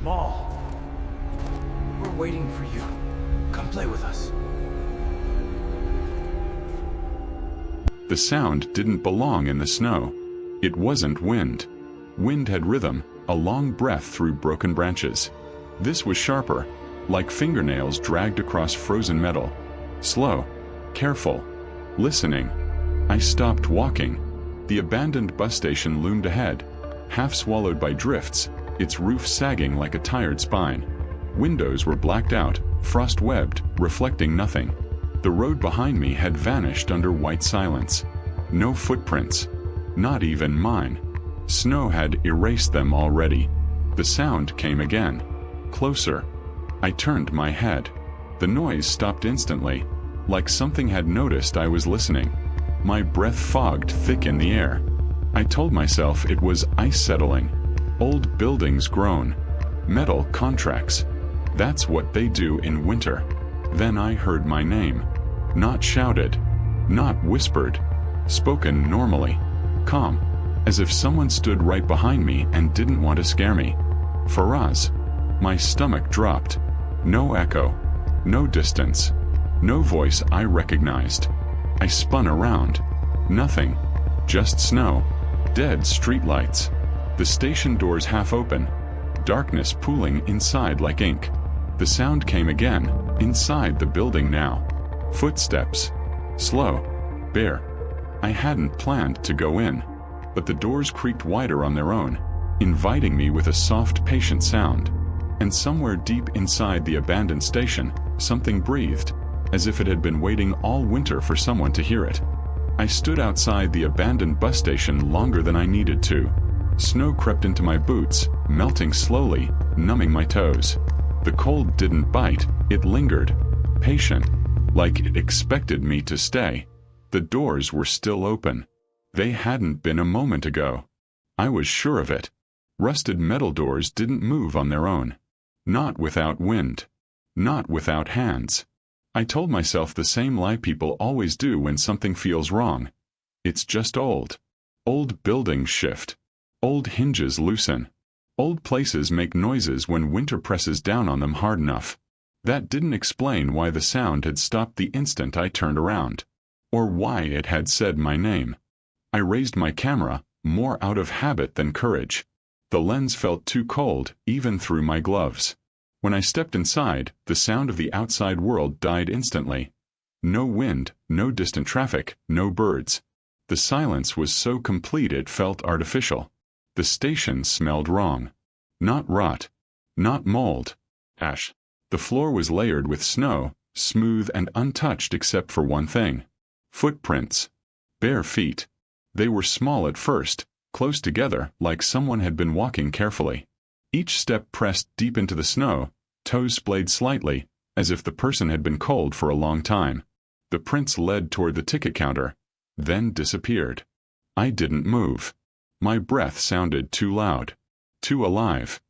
mall. We're waiting for you. Come play with us. The sound didn't belong in the snow. It wasn't wind. Wind had rhythm, a long breath through broken branches. This was sharper, like fingernails dragged across frozen metal. Slow, careful, listening. I stopped walking. The abandoned bus station loomed ahead, half swallowed by drifts, its roof sagging like a tired spine. Windows were blacked out, frost-webbed, reflecting nothing. The road behind me had vanished under white silence. No footprints. Not even mine. Snow had erased them already. The sound came again. Closer. I turned my head. The noise stopped instantly, like something had noticed I was listening. My breath fogged thick in the air. I told myself it was ice settling. Old buildings groan. Metal contracts. That's what they do in winter. Then I heard my name. Not shouted. Not whispered. Spoken normally. Calm. As if someone stood right behind me and didn't want to scare me. Faraz. My stomach dropped. No echo. No distance. No voice I recognized. I spun around. Nothing. Just snow. Dead streetlights. The station doors half open. Darkness pooling inside like ink. The sound came again, inside the building now. Footsteps. Slow. Bare. I hadn't planned to go in. But the doors creaked wider on their own, inviting me with a soft, patient sound. And somewhere deep inside the abandoned station, something breathed, as if it had been waiting all winter for someone to hear it. I stood outside the abandoned bus station longer than I needed to. Snow crept into my boots, melting slowly, numbing my toes. The cold didn't bite, it lingered. Patient, like it expected me to stay. The doors were still open. They hadn't been a moment ago. I was sure of it. Rusted metal doors didn't move on their own. Not without wind. Not without hands. I told myself the same lie people always do when something feels wrong. It's just old. Old buildings shift. Old hinges loosen. Old places make noises when winter presses down on them hard enough. That didn't explain why the sound had stopped the instant I turned around. Or why it had said my name. I raised my camera, more out of habit than courage. The lens felt too cold, even through my gloves. When I stepped inside, the sound of the outside world died instantly. No wind, no distant traffic, no birds. The silence was so complete it felt artificial. The station smelled wrong. Not rot. Not mold. Ash. The floor was layered with snow, smooth and untouched except for one thing. Footprints. Bare feet. They were small at first, close together like someone had been walking carefully. Each step pressed deep into the snow, toes splayed slightly, as if the person had been cold for a long time. The prints led toward the ticket counter, then disappeared. I didn't move. My breath sounded too loud, too alive.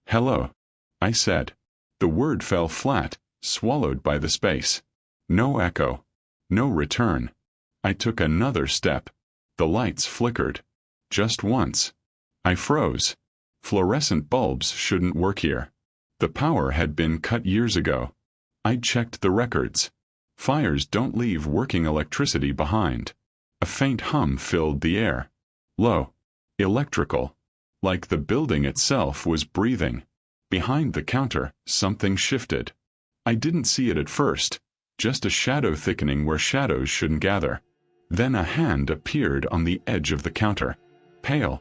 Hello, I said. The word fell flat, swallowed by the space. No echo. No return. I took another step. The lights flickered. Just once. I froze. Fluorescent bulbs shouldn't work here. The power had been cut years ago. I'd checked the records. Fires don't leave working electricity behind. A faint hum filled the air. Low. Electrical. Like the building itself was breathing. Behind the counter, something shifted. I didn't see it at first. Just a shadow thickening where shadows shouldn't gather. Then a hand appeared on the edge of the counter. Pale.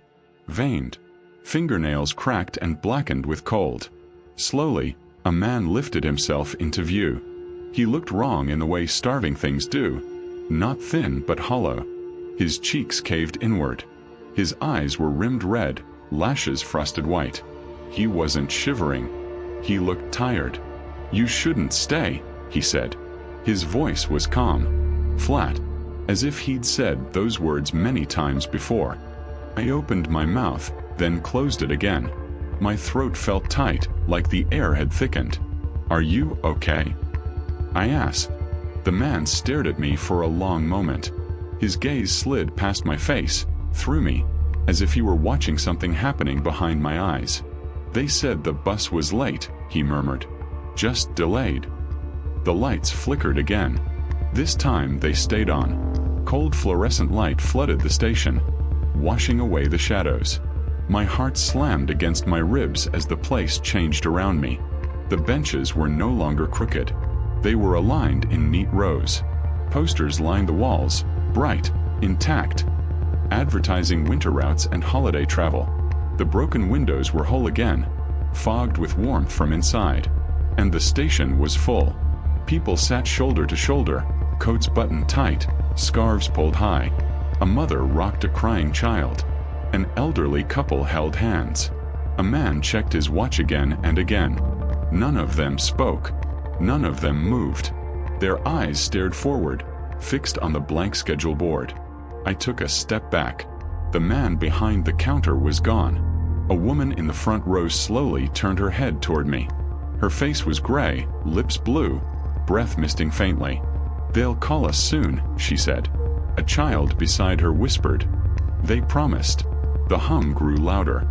Veined. Fingernails cracked and blackened with cold. Slowly, a man lifted himself into view. He looked wrong in the way starving things do. Not thin but hollow. His cheeks caved inward. His eyes were rimmed red, lashes frosted white. He wasn't shivering. He looked tired. "You shouldn't stay," he said. His voice was calm. Flat. As if he'd said those words many times before. I opened my mouth, then closed it again. My throat felt tight, like the air had thickened. "Are you okay?" I asked. The man stared at me for a long moment. His gaze slid past my face, through me, as if he were watching something happening behind my eyes. "They said the bus was late," he murmured. "Just delayed." The lights flickered again. This time they stayed on. Cold fluorescent light flooded the station, washing away the shadows. My heart slammed against my ribs as the place changed around me. The benches were no longer crooked. They were aligned in neat rows. Posters lined the walls, bright, intact, advertising winter routes and holiday travel. The broken windows were whole again, fogged with warmth from inside. And the station was full. People sat shoulder to shoulder, coats buttoned tight, scarves pulled high. A mother rocked a crying child. An elderly couple held hands. A man checked his watch again and again. None of them spoke. None of them moved. Their eyes stared forward, fixed on the blank schedule board. I took a step back. The man behind the counter was gone. A woman in the front row slowly turned her head toward me. Her face was gray, lips blue, breath misting faintly. "They'll call us soon," she said. A child beside her whispered. "They promised." The hum grew louder.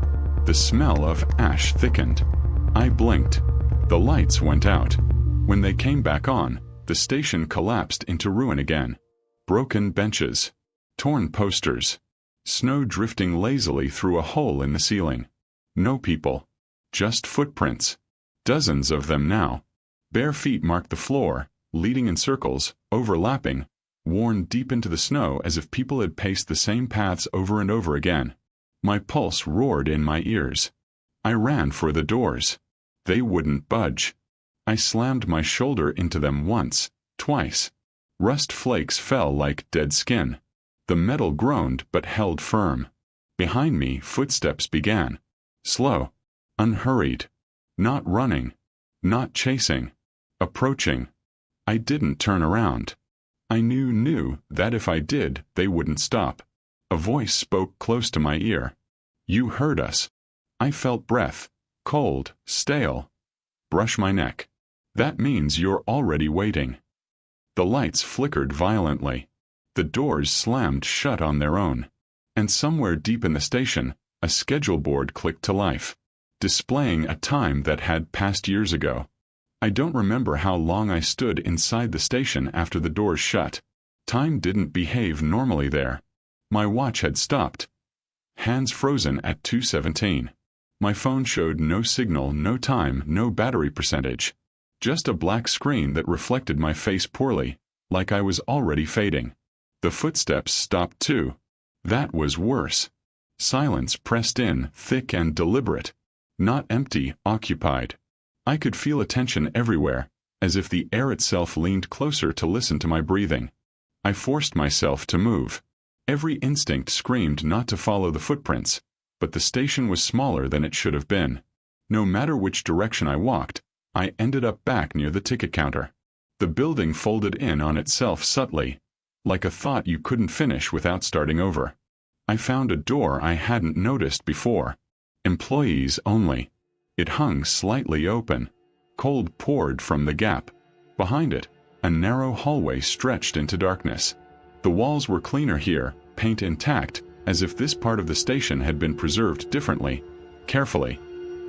The smell of ash thickened. I blinked. The lights went out. When they came back on, the station collapsed into ruin again. Broken benches. Torn posters. Snow drifting lazily through a hole in the ceiling. No people. Just footprints. Dozens of them now. Bare feet marked the floor, leading in circles, overlapping, worn deep into the snow as if people had paced the same paths over and over again. My pulse roared in my ears. I ran for the doors. They wouldn't budge. I slammed my shoulder into them once, twice. Rust flakes fell like dead skin. The metal groaned but held firm. Behind me, footsteps began. Slow. Unhurried. Not running. Not chasing. Approaching. I didn't turn around. I knew that if I did, they wouldn't stop. A voice spoke close to my ear. "You heard us." I felt breath. Cold, stale. "Brush my neck. That means you're already waiting." The lights flickered violently. The doors slammed shut on their own. And somewhere deep in the station, a schedule board clicked to life, displaying a time that had passed years ago. I don't remember how long I stood inside the station after the doors shut. Time didn't behave normally there. My watch had stopped. Hands frozen at 2:17. My phone showed no signal, no time, no battery percentage. Just a black screen that reflected my face poorly, like I was already fading. The footsteps stopped too. That was worse. Silence pressed in, thick and deliberate. Not empty, occupied. I could feel attention everywhere, as if the air itself leaned closer to listen to my breathing. I forced myself to move. Every instinct screamed not to follow the footprints, but the station was smaller than it should have been. No matter which direction I walked, I ended up back near the ticket counter. The building folded in on itself subtly, like a thought you couldn't finish without starting over. I found a door I hadn't noticed before. Employees only. It hung slightly open. Cold poured from the gap. Behind it, a narrow hallway stretched into darkness. The walls were cleaner here, paint intact, as if this part of the station had been preserved differently, carefully.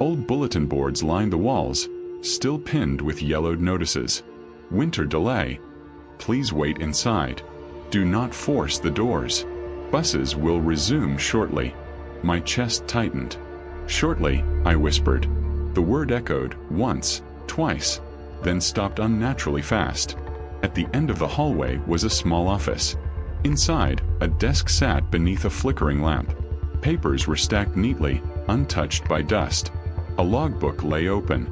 Old bulletin boards lined the walls, still pinned with yellowed notices. "Winter delay. Please wait inside. Do not force the doors. Buses will resume shortly." My chest tightened. "Shortly," I whispered. The word echoed, once, twice, then stopped unnaturally fast. At the end of the hallway was a small office. Inside, a desk sat beneath a flickering lamp. Papers were stacked neatly, untouched by dust. A logbook lay open.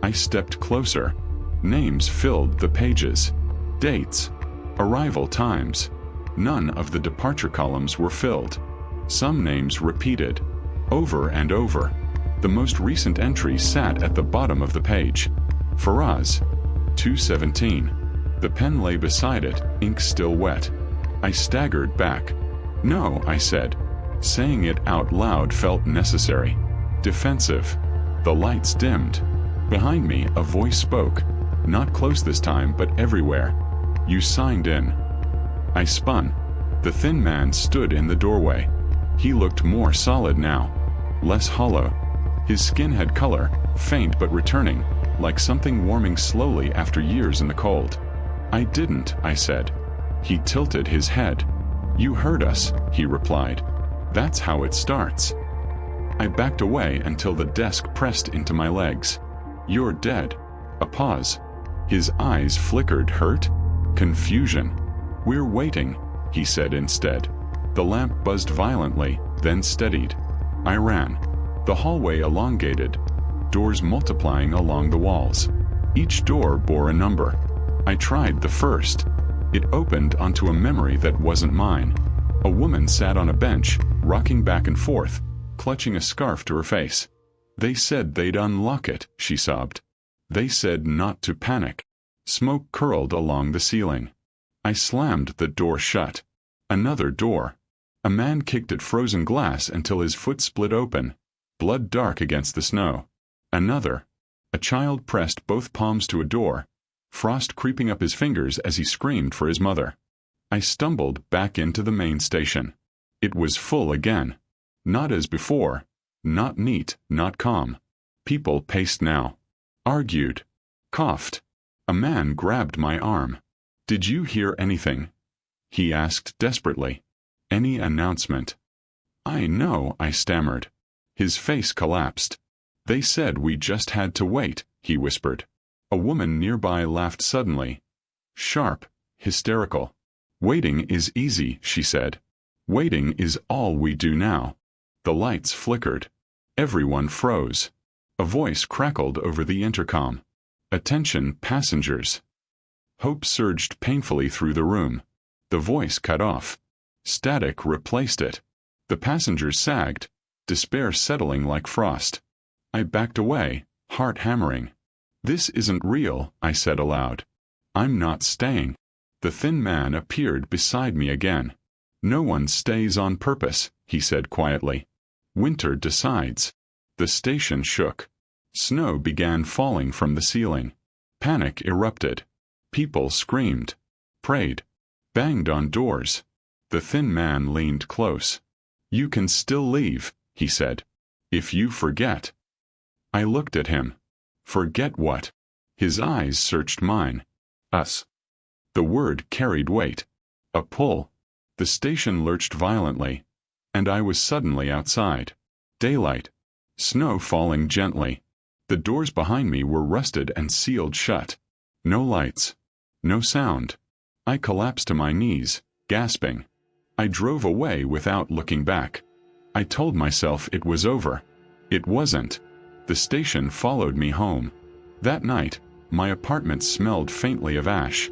I stepped closer. Names filled the pages. Dates. Arrival times. None of the departure columns were filled. Some names repeated, over and over. The most recent entry sat at the bottom of the page. Faraz, 2:17. The pen lay beside it, ink still wet. I staggered back. "No," I said. Saying it out loud felt necessary. Defensive. The lights dimmed. Behind me, a voice spoke. Not close this time, but everywhere. "You signed in." I spun. The thin man stood in the doorway. He looked more solid now. Less hollow. His skin had color, faint but returning, like something warming slowly after years in the cold. "I didn't," I said. He tilted his head. "You heard us," he replied. "That's how it starts." I backed away until the desk pressed into my legs. "You're dead." A pause. His eyes flickered hurt, confusion. "We're waiting," he said instead. The lamp buzzed violently, then steadied. I ran. The hallway elongated, doors multiplying along the walls. Each door bore a number. I tried the first. It opened onto a memory that wasn't mine. A woman sat on a bench, rocking back and forth, clutching a scarf to her face. "They said they'd unlock it," she sobbed. "They said not to panic." Smoke curled along the ceiling. I slammed the door shut. Another door. A man kicked at frozen glass until his foot split open, blood dark against the snow. Another. A child pressed both palms to a door, frost creeping up his fingers as he screamed for his mother. I stumbled back into the main station. It was full again. Not as before. Not neat, not calm. People paced now. Argued. Coughed. A man grabbed my arm. "Did you hear anything?" he asked desperately. "Any announcement?" "I know," I stammered. His face collapsed. "They said we just had to wait," he whispered. A woman nearby laughed suddenly. Sharp, hysterical. "Waiting is easy," she said. "Waiting is all we do now." The lights flickered. Everyone froze. A voice crackled over the intercom. "Attention, passengers." Hope surged painfully through the room. The voice cut off. Static replaced it. The passengers sagged, despair settling like frost. I backed away, heart hammering. "This isn't real," I said aloud. "I'm not staying." The thin man appeared beside me again. "No one stays on purpose," he said quietly. "Winter decides." The station shook. Snow began falling from the ceiling. Panic erupted. People screamed, prayed, banged on doors. The thin man leaned close. "You can still leave," he said. "If you forget." I looked at him. Forget what? His eyes searched mine. Us. The word carried weight. A pull. The station lurched violently, and I was suddenly outside. Daylight. Snow falling gently. The doors behind me were rusted and sealed shut. No lights. No sound. I collapsed to my knees, gasping. I drove away without looking back. I told myself it was over. It wasn't. The station followed me home. That night, my apartment smelled faintly of ash.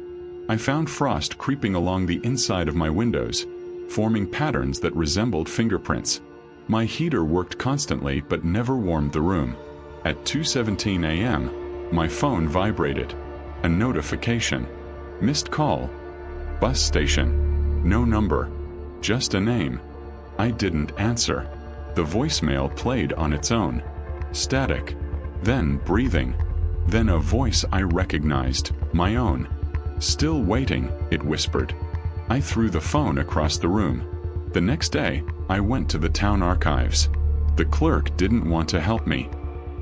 I found frost creeping along the inside of my windows, forming patterns that resembled fingerprints. My heater worked constantly but never warmed the room. At 2:17 a.m., my phone vibrated. A notification. Missed call. Bus station. No number. Just a name. I didn't answer. The voicemail played on its own. Static. Then breathing. Then a voice I recognized, my own. "Still waiting," it whispered. I threw the phone across the room. The next day, I went to the town archives. The clerk didn't want to help me.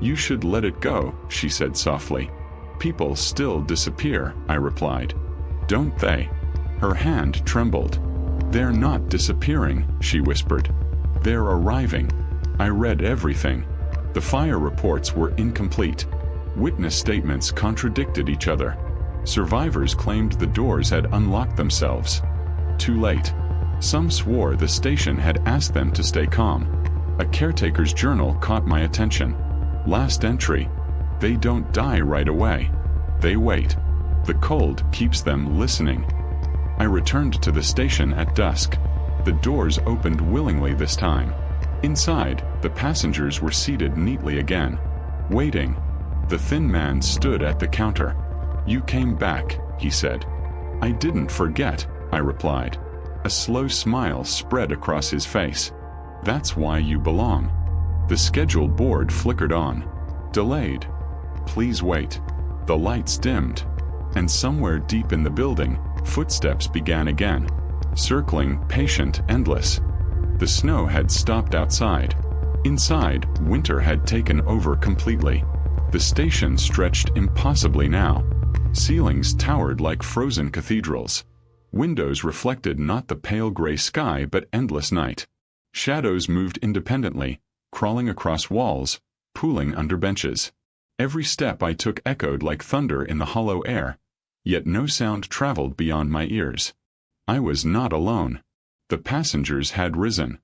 "You should let it go," she said softly. "People still disappear," I replied. "Don't they?" Her hand trembled. "They're not disappearing," she whispered. "They're arriving." I read everything. The fire reports were incomplete. Witness statements contradicted each other. Survivors claimed the doors had unlocked themselves. Too late. Some swore the station had asked them to stay calm. A caretaker's journal caught my attention. Last entry. "They don't die right away. They wait. The cold keeps them listening." I returned to the station at dusk. The doors opened willingly this time. Inside, the passengers were seated neatly again, waiting. The thin man stood at the counter. "You came back," he said. "I didn't forget," I replied. A slow smile spread across his face. "That's why you belong." The schedule board flickered on. Delayed. Please wait. The lights dimmed. And somewhere deep in the building, footsteps began again. Circling, patient, endless. The snow had stopped outside. Inside, winter had taken over completely. The station stretched impossibly now. Ceilings towered like frozen cathedrals. Windows reflected not the pale gray sky but endless night. Shadows moved independently, crawling across walls, pooling under benches. Every step I took echoed like thunder in the hollow air, yet no sound traveled beyond my ears. I was not alone. The passengers had risen.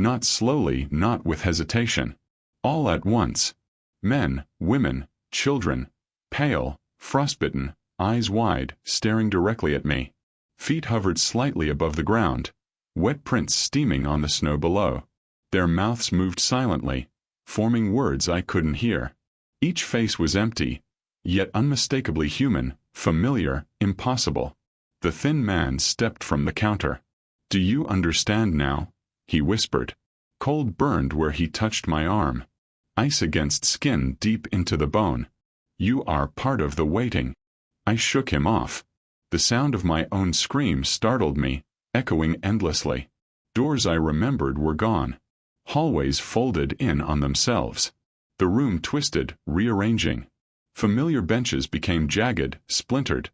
Not slowly, not with hesitation. All at once. Men, women, children, pale, frostbitten, eyes wide, staring directly at me. Feet hovered slightly above the ground, wet prints steaming on the snow below. Their mouths moved silently, forming words I couldn't hear. Each face was empty, yet unmistakably human, familiar, impossible. The thin man stepped from the counter. "Do you understand now?" he whispered. Cold burned where he touched my arm. Ice against skin deep into the bone. "You are part of the waiting." I shook him off. The sound of my own scream startled me, echoing endlessly. Doors I remembered were gone. Hallways folded in on themselves. The room twisted, rearranging. Familiar benches became jagged, splintered,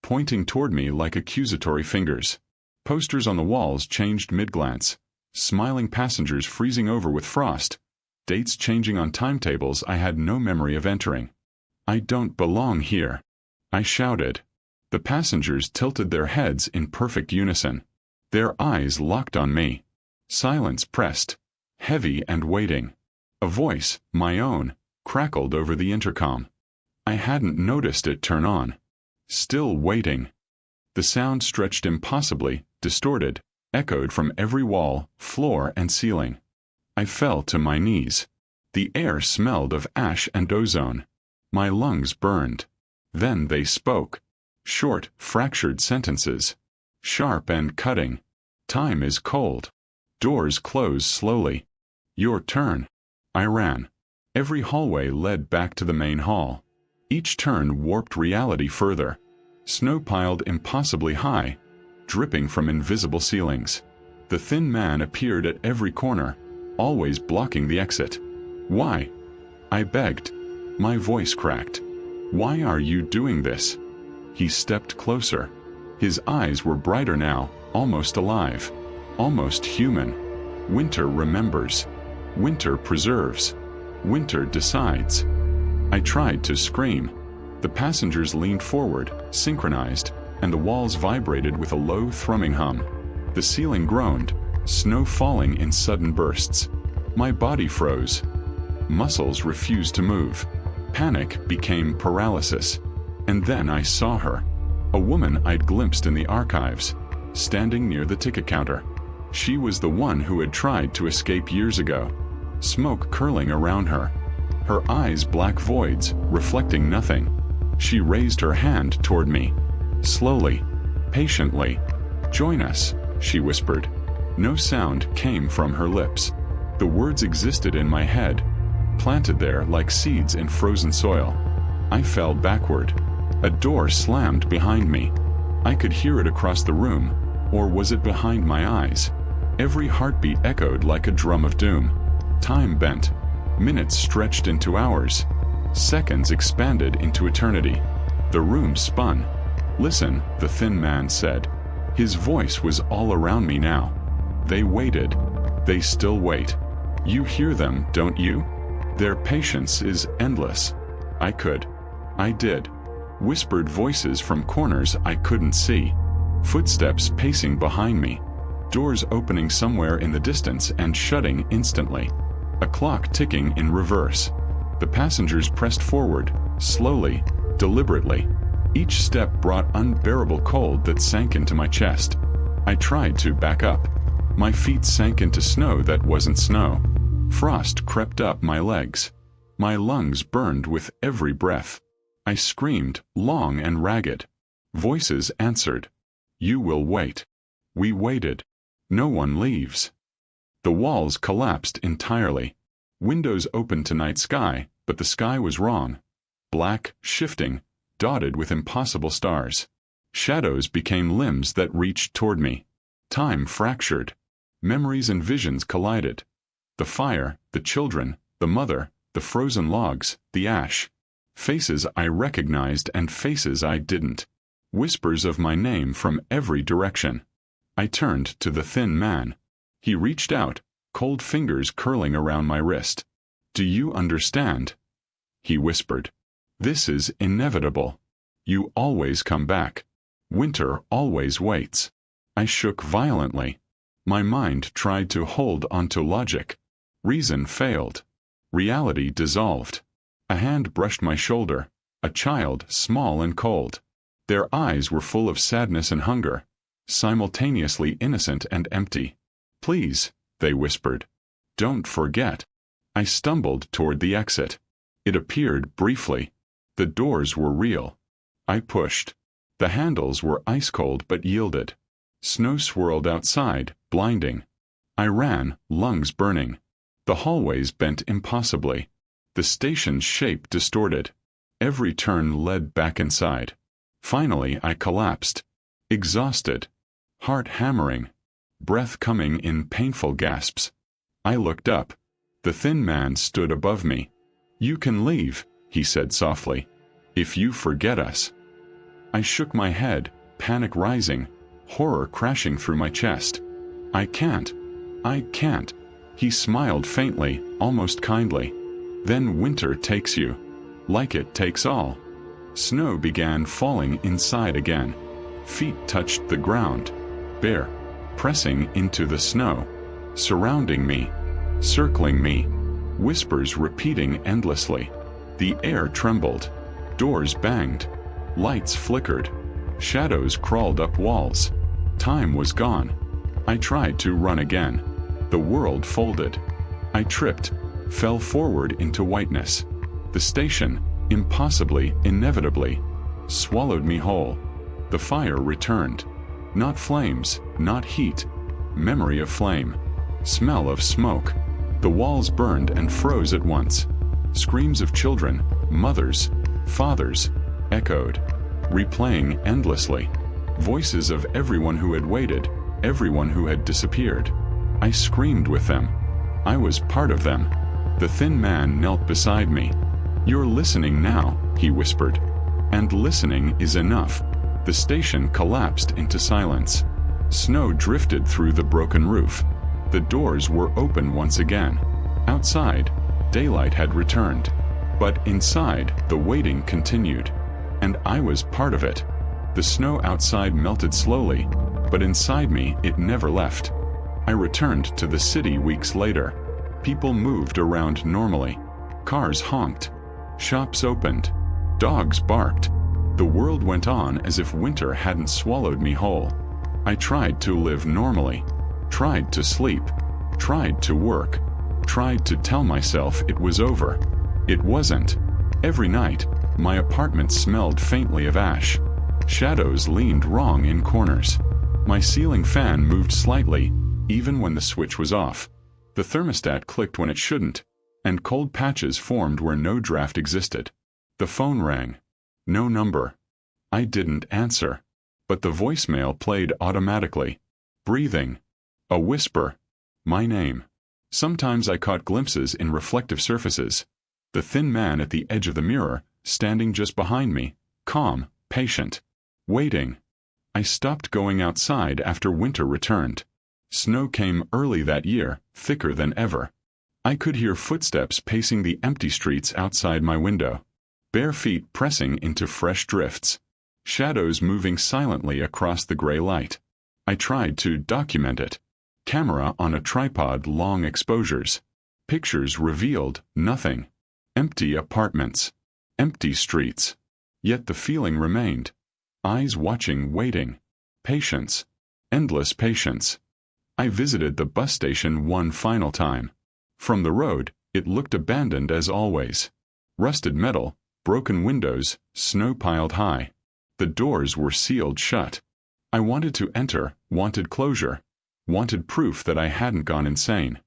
pointing toward me like accusatory fingers. Posters on the walls changed mid-glance. Smiling passengers freezing over with frost. Dates changing on timetables I had no memory of entering. "I don't belong here," I shouted. The passengers tilted their heads in perfect unison. Their eyes locked on me. Silence pressed, heavy and waiting. A voice, my own, crackled over the intercom. I hadn't noticed it turn on. "Still waiting." The sound stretched impossibly, distorted, echoed from every wall, floor, and ceiling. I fell to my knees. The air smelled of ash and ozone. My lungs burned. Then they spoke. Short, fractured sentences. Sharp and cutting. "Time is cold." Doors closed slowly. "Your turn." I ran. Every hallway led back to the main hall. Each turn warped reality further. Snow piled impossibly high, dripping from invisible ceilings. The thin man appeared at every corner, always blocking the exit. "Why?" I begged. My voice cracked. "Why are you doing this?" He stepped closer. His eyes were brighter now, almost alive, almost human. "Winter remembers. Winter preserves. Winter decides." I tried to scream. The passengers leaned forward, synchronized, and the walls vibrated with a low thrumming hum. The ceiling groaned, snow falling in sudden bursts. My body froze. Muscles refused to move. Panic became paralysis. And then I saw her. A woman I'd glimpsed in the archives, standing near the ticket counter. She was the one who had tried to escape years ago. Smoke curling around her. Her eyes black voids, reflecting nothing. She raised her hand toward me. Slowly, patiently. "Join us," she whispered. No sound came from her lips. The words existed in my head, planted there like seeds in frozen soil. I fell backward. A door slammed behind me. I could hear it across the room, or was it behind my eyes? Every heartbeat echoed like a drum of doom. Time bent. Minutes stretched into hours. Seconds expanded into eternity. The room spun. "Listen," the thin man said. His voice was all around me now. "They waited. They still wait. You hear them, don't you? Their patience is endless." I did. Whispered voices from corners I couldn't see. Footsteps pacing behind me. Doors opening somewhere in the distance and shutting instantly. A clock ticking in reverse. The passengers pressed forward, slowly, deliberately. Each step brought unbearable cold that sank into my chest. I tried to back up. My feet sank into snow that wasn't snow. Frost crept up my legs. My lungs burned with every breath. I screamed, long and ragged. Voices answered. "You will wait." We waited. No one leaves. The walls collapsed entirely. Windows opened to night sky, but the sky was wrong. Black, shifting, dotted with impossible stars. Shadows became limbs that reached toward me. Time fractured. Memories and visions collided. The fire, the children, the mother, the frozen logs, the ash. Faces I recognized and faces I didn't. Whispers of my name from every direction. I turned to the thin man. He reached out, cold fingers curling around my wrist. "Do you understand?" He whispered. "This is inevitable. You always come back. Winter always waits." I shook violently. My mind tried to hold onto logic. Reason failed. Reality dissolved. A hand brushed my shoulder, a child small and cold. Their eyes were full of sadness and hunger, simultaneously innocent and empty. "Please," they whispered. "Don't forget." I stumbled toward the exit. It appeared briefly. The doors were real. I pushed. The handles were ice-cold but yielded. Snow swirled outside, blinding. I ran, lungs burning. The hallways bent impossibly. The station's shape distorted. Every turn led back inside. Finally, I collapsed. Exhausted. Heart hammering. Breath coming in painful gasps. I looked up. The thin man stood above me. "You can leave," he said softly. "If you forget us." I shook my head, panic rising, horror crashing through my chest. I can't. He smiled faintly, almost kindly. "Then winter takes you. Like it takes all." Snow began falling inside again. Feet touched the ground. Bare. Pressing into the snow. Surrounding me. Circling me. Whispers repeating endlessly. The air trembled. Doors banged. Lights flickered. Shadows crawled up walls. Time was gone. I tried to run again. The world folded. I tripped, fell forward into whiteness. The station, impossibly, inevitably, swallowed me whole. The fire returned. Not flames, not heat. Memory of flame. Smell of smoke. The walls burned and froze at once. Screams of children, mothers, fathers, echoed, replaying endlessly. Voices of everyone who had waited, everyone who had disappeared. I screamed with them. I was part of them. The thin man knelt beside me. "You're listening now," he whispered. And listening is enough. The station collapsed into silence. Snow drifted through the broken roof. The doors were open once again. Outside, daylight had returned. But inside, the waiting continued. And I was part of it. The snow outside melted slowly, but inside me it never left. I returned to the city weeks later. People moved around normally. Cars honked. Shops opened. Dogs barked. The world went on as if winter hadn't swallowed me whole. I tried to live normally. Tried to sleep. Tried to work. Tried to tell myself it was over. It wasn't. Every night, my apartment smelled faintly of ash. Shadows leaned wrong in corners. My ceiling fan moved slightly, even when the switch was off. The thermostat clicked when it shouldn't, and cold patches formed where no draft existed. The phone rang. No number. I didn't answer. But the voicemail played automatically. Breathing. A whisper. My name. Sometimes I caught glimpses in reflective surfaces. The thin man at the edge of the mirror, standing just behind me, calm, patient, waiting. I stopped going outside after winter returned. Snow came early that year, thicker than ever. I could hear footsteps pacing the empty streets outside my window. Bare feet pressing into fresh drifts. Shadows moving silently across the gray light. I tried to document it. Camera on a tripod, long exposures. Pictures revealed nothing. Empty apartments. Empty streets. Yet the feeling remained. Eyes watching, waiting. Patience. Endless patience. I visited the bus station one final time. From the road, it looked abandoned as always. Rusted metal, broken windows, snow piled high. The doors were sealed shut. I wanted to enter, wanted closure. Wanted proof that I hadn't gone insane.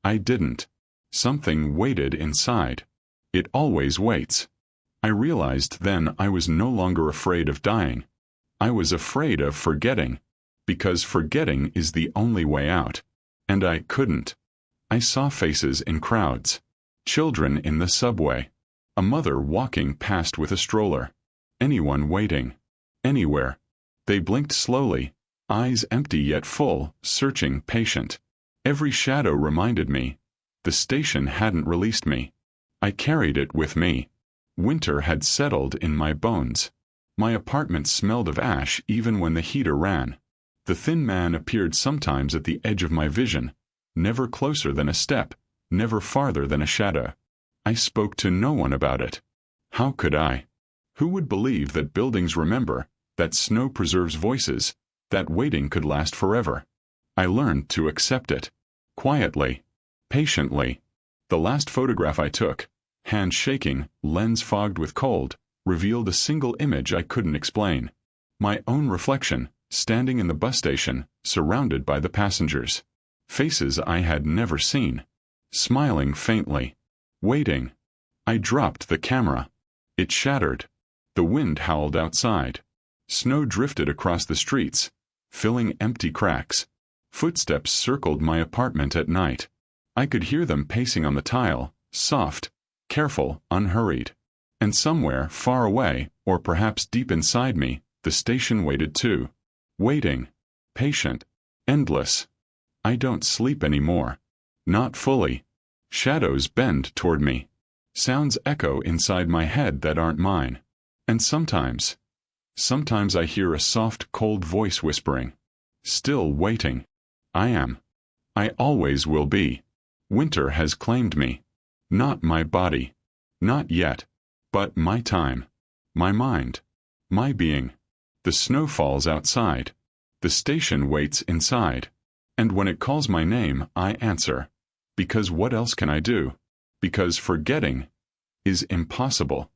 I didn't. Something waited inside. It always waits. I realized then I was no longer afraid of dying. I was afraid of forgetting. Because forgetting is the only way out. And I couldn't. I saw faces in crowds. Children in the subway. A mother walking past with a stroller. Anyone waiting. Anywhere. They blinked slowly, eyes empty yet full, searching, patient. Every shadow reminded me. The station hadn't released me. I carried it with me. Winter had settled in my bones. My apartment smelled of ash even when the heater ran. The thin man appeared sometimes at the edge of my vision, never closer than a step, never farther than a shadow. I spoke to no one about it. How could I? Who would believe that buildings remember, that snow preserves voices, that waiting could last forever? I learned to accept it. Quietly. Patiently. The last photograph I took, hand shaking, lens fogged with cold, revealed a single image I couldn't explain. My own reflection, standing in the bus station, surrounded by the passengers. Faces I had never seen. Smiling faintly. Waiting. I dropped the camera. It shattered. The wind howled outside. Snow drifted across the streets, filling empty cracks. Footsteps circled my apartment at night. I could hear them pacing on the tile, soft, careful, unhurried. And somewhere far away, or perhaps deep inside me, the station waited too. Waiting. Patient. Endless. I don't sleep anymore. Not fully. Shadows bend toward me. Sounds echo inside my head that aren't mine. And sometimes I hear a soft, cold voice whispering. Still waiting. I am. I always will be. Winter has claimed me. Not my body. Not yet. But my time. My mind. My being. The snow falls outside. The station waits inside. And when it calls my name, I answer. Because what else can I do? Because forgetting is impossible.